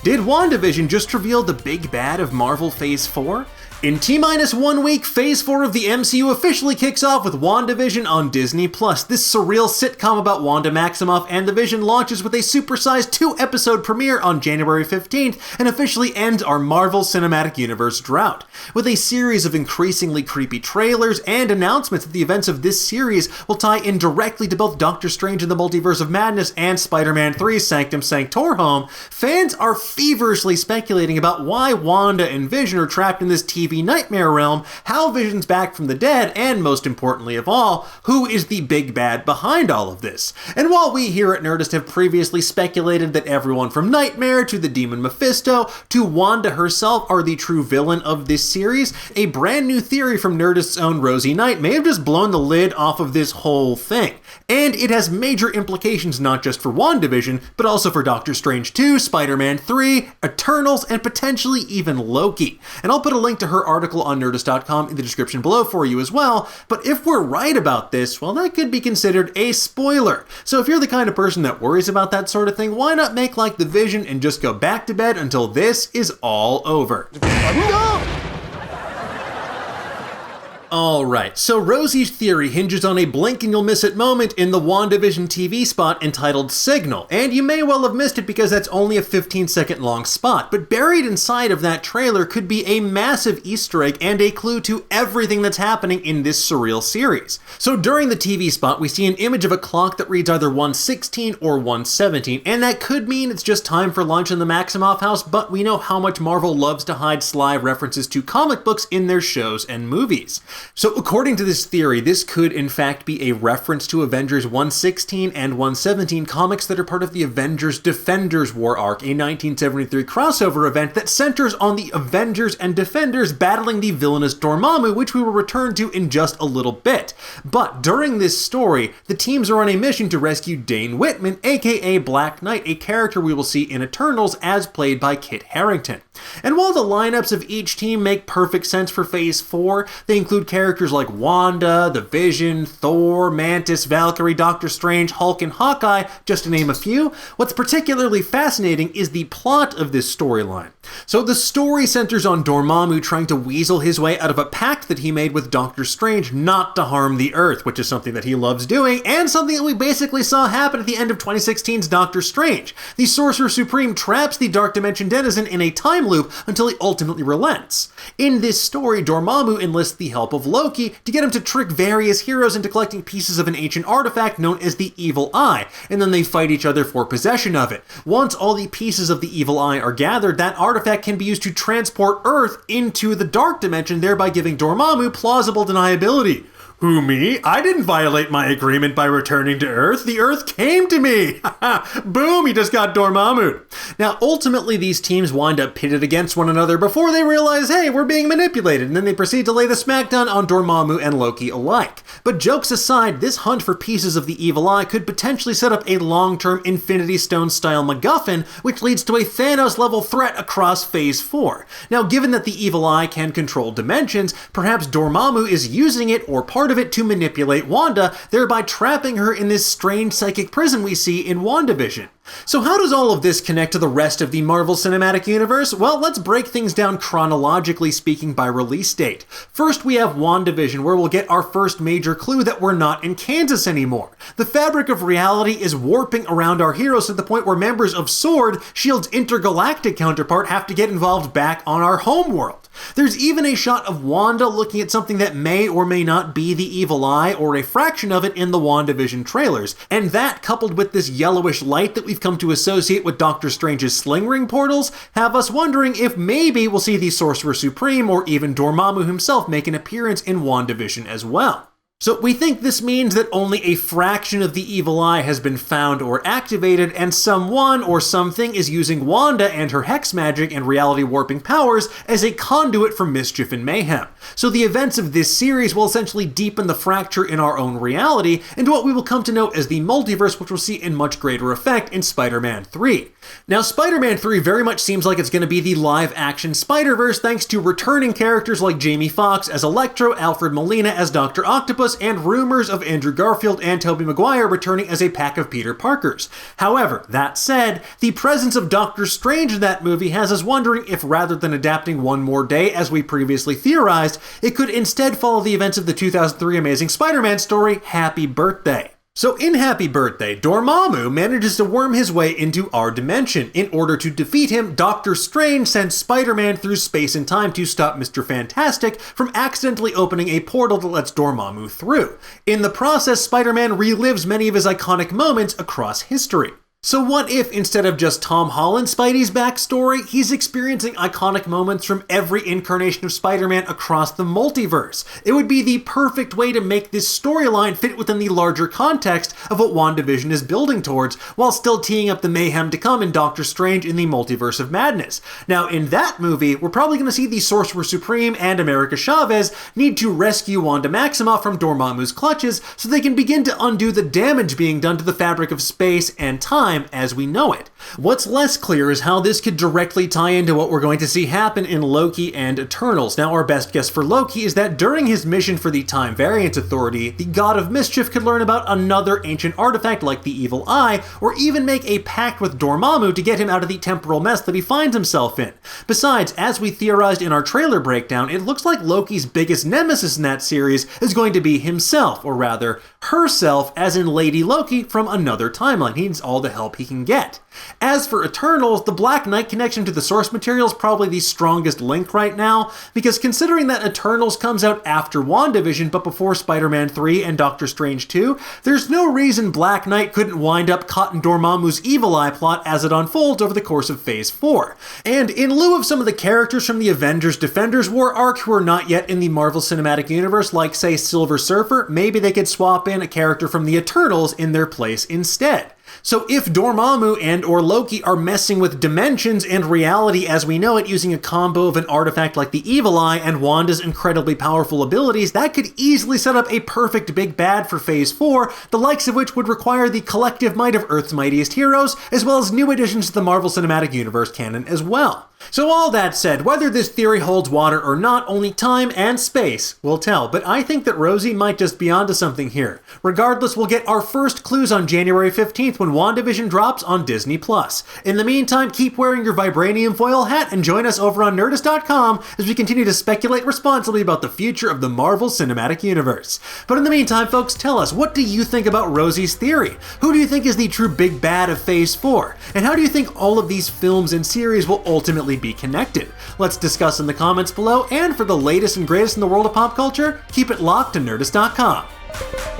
Did WandaVision just reveal the big bad of Marvel Phase 4? In T-minus 1 week, Phase 4 of the MCU officially kicks off with WandaVision on Disney+. This surreal sitcom about Wanda Maximoff and the Vision launches with a supersized 2-episode premiere on January 15th and officially ends our Marvel Cinematic Universe drought. With a series of increasingly creepy trailers and announcements that the events of this series will tie in directly to both Doctor Strange in the Multiverse of Madness and SpiderMan 3's Sanctum Sanctorum, fans are feverishly speculating about why Wanda and Vision are trapped in this TV nightmare realm, how Vision's back from the dead, and most importantly of all, who is the big bad behind all of this. And while we here at Nerdist have previously speculated that everyone from Nightmare to the demon Mephisto to Wanda herself are the true villain of this series, a brand new theory from Nerdist's own Rosie Knight may have just blown the lid off of this whole thing. And it has major implications not just for WandaVision, but also for Doctor Strange 2, Spider-Man 3, Eternals, and potentially even Loki. And I'll put a link to her article on Nerdist.com in the description below for you as well, but if we're right about this, well, that could be considered a spoiler. So if you're the kind of person that worries about that sort of thing, why not make like the Vision and just go back to bed until this is all over? Alright, so Rosie's theory hinges on a blink and you'll miss it moment in the WandaVision TV spot entitled Signal, and you may well have missed it because that's only a 15-second long spot, but buried inside of that trailer could be a massive Easter egg and a clue to everything that's happening in this surreal series. So during the TV spot, we see an image of a clock that reads either 1:16 or 1:17, and that could mean it's just time for lunch in the Maximoff house, but we know how much Marvel loves to hide sly references to comic books in their shows and movies. So according to this theory, this could in fact be a reference to Avengers 1:16 and 1:17 comics that are part of the Avengers Defenders War arc, a 1973 crossover event that centers on the Avengers and Defenders battling the villainous Dormammu, which we will return to in just a little bit. But during this story, the teams are on a mission to rescue Dane Whitman, aka Black Knight, a character we will see in Eternals as played by Kit Harington. And while the lineups of each team make perfect sense for Phase 4, they include characters like Wanda, the Vision, Thor, Mantis, Valkyrie, Doctor Strange, Hulk, and Hawkeye, just to name a few. What's particularly fascinating is the plot of this storyline. So the story centers on Dormammu trying to weasel his way out of a pact that he made with Doctor Strange not to harm the Earth, which is something that he loves doing, and something that we basically saw happen at the end of 2016's Doctor Strange. The Sorcerer Supreme traps the Dark Dimension denizen in a time loop until he ultimately relents. In this story, Dormammu enlists the help of Loki to get him to trick various heroes into collecting pieces of an ancient artifact known as the Evil Eye, and then they fight each other for possession of it. Once all the pieces of the Evil Eye are gathered, that artifact can be used to transport Earth into the Dark Dimension, thereby giving Dormammu plausible deniability. Who, me? I didn't violate my agreement by returning to Earth. The Earth came to me! Boom, he just got Dormammu. Now, ultimately, these teams wind up pitted against one another before they realize, hey, we're being manipulated, and then they proceed to lay the smackdown on Dormammu and Loki alike. But jokes aside, this hunt for pieces of the Evil Eye could potentially set up a long-term Infinity Stone-style MacGuffin, which leads to a Thanos-level threat across Phase 4. Now, given that the Evil Eye can control dimensions, perhaps Dormammu is using it, or part of it, to manipulate Wanda, thereby trapping her in this strange psychic prison we see in WandaVision. So how does all of this connect to the rest of the Marvel Cinematic Universe? Well, let's break things down chronologically speaking by release date. First, we have WandaVision, where we'll get our first major clue that we're not in Kansas anymore. The fabric of reality is warping around our heroes to the point where members of S.W.O.R.D., S.H.I.E.L.D.'s intergalactic counterpart, have to get involved back on our homeworld. There's even a shot of Wanda looking at something that may or may not be the Evil Eye, or a fraction of it, in the WandaVision trailers. And that, coupled with this yellowish light that we've come to associate with Doctor Strange's sling ring portals, have us wondering if maybe we'll see the Sorcerer Supreme or even Dormammu himself make an appearance in WandaVision as well. So we think this means that only a fraction of the Evil Eye has been found or activated, and someone or something is using Wanda and her hex magic and reality warping powers as a conduit for mischief and mayhem. So the events of this series will essentially deepen the fracture in our own reality into what we will come to know as the multiverse, which we'll see in much greater effect in Spider-Man 3. Now, Spider-Man 3 very much seems like it's going to be the live-action Spider-Verse thanks to returning characters like Jamie Foxx as Electro, Alfred Molina as Dr. Octopus, Octopus and rumors of Andrew Garfield and Tobey Maguire returning as a pack of Peter Parkers. However, that said, the presence of Doctor Strange in that movie has us wondering if rather than adapting One More Day as we previously theorized, it could instead follow the events of the 2003 Amazing Spider-Man story, Happy Birthday. So in Happy Birthday, Dormammu manages to worm his way into our dimension. In order to defeat him, Doctor Strange sends Spider-Man through space and time to stop Mr. Fantastic from accidentally opening a portal that lets Dormammu through. In the process, Spider-Man relives many of his iconic moments across history. So what if, instead of just Tom Holland Spidey's backstory, he's experiencing iconic moments from every incarnation of Spider-Man across the multiverse? It would be the perfect way to make this storyline fit within the larger context of what WandaVision is building towards, while still teeing up the mayhem to come in Doctor Strange in the Multiverse of Madness. Now, in that movie, we're probably going to see the Sorcerer Supreme and America Chavez need to rescue Wanda Maximoff from Dormammu's clutches so they can begin to undo the damage being done to the fabric of space and time as we know it. What's less clear is how this could directly tie into what we're going to see happen in Loki and Eternals. Now, our best guess for Loki is that during his mission for the Time Variance Authority, the God of Mischief could learn about another ancient artifact like the Evil Eye, or even make a pact with Dormammu to get him out of the temporal mess that he finds himself in. Besides, as we theorized in our trailer breakdown, it looks like Loki's biggest nemesis in that series is going to be himself, or rather, herself, as in Lady Loki from another timeline. He needs all the help he can get. As for Eternals, the Black Knight connection to the source material is probably the strongest link right now, because considering that Eternals comes out after WandaVision but before Spider-Man 3 and Doctor Strange 2, there's no reason Black Knight couldn't wind up caught in Dormammu's Evil Eye plot as it unfolds over the course of Phase 4. And in lieu of some of the characters from the Avengers Defenders War arc who are not yet in the Marvel Cinematic Universe, like say Silver Surfer, maybe they could swap in a character from the Eternals in their place instead. So if Dormammu and or Loki are messing with dimensions and reality as we know it using a combo of an artifact like the Evil Eye and Wanda's incredibly powerful abilities, that could easily set up a perfect big bad for Phase 4, the likes of which would require the collective might of Earth's mightiest heroes, as well as new additions to the Marvel Cinematic Universe canon as well. So all that said, whether this theory holds water or not, only time and space will tell, but I think that Rosie might just be onto something here. Regardless, we'll get our first clues on January 15th when WandaVision drops on Disney+. In the meantime, keep wearing your vibranium foil hat and join us over on Nerdist.com as we continue to speculate responsibly about the future of the Marvel Cinematic Universe. But in the meantime, folks, tell us, what do you think about Rosie's theory? Who do you think is the true big bad of Phase 4? And how do you think all of these films and series will ultimately be connected? Let's discuss in the comments below, and for the latest and greatest in the world of pop culture, keep it locked to Nerdist.com.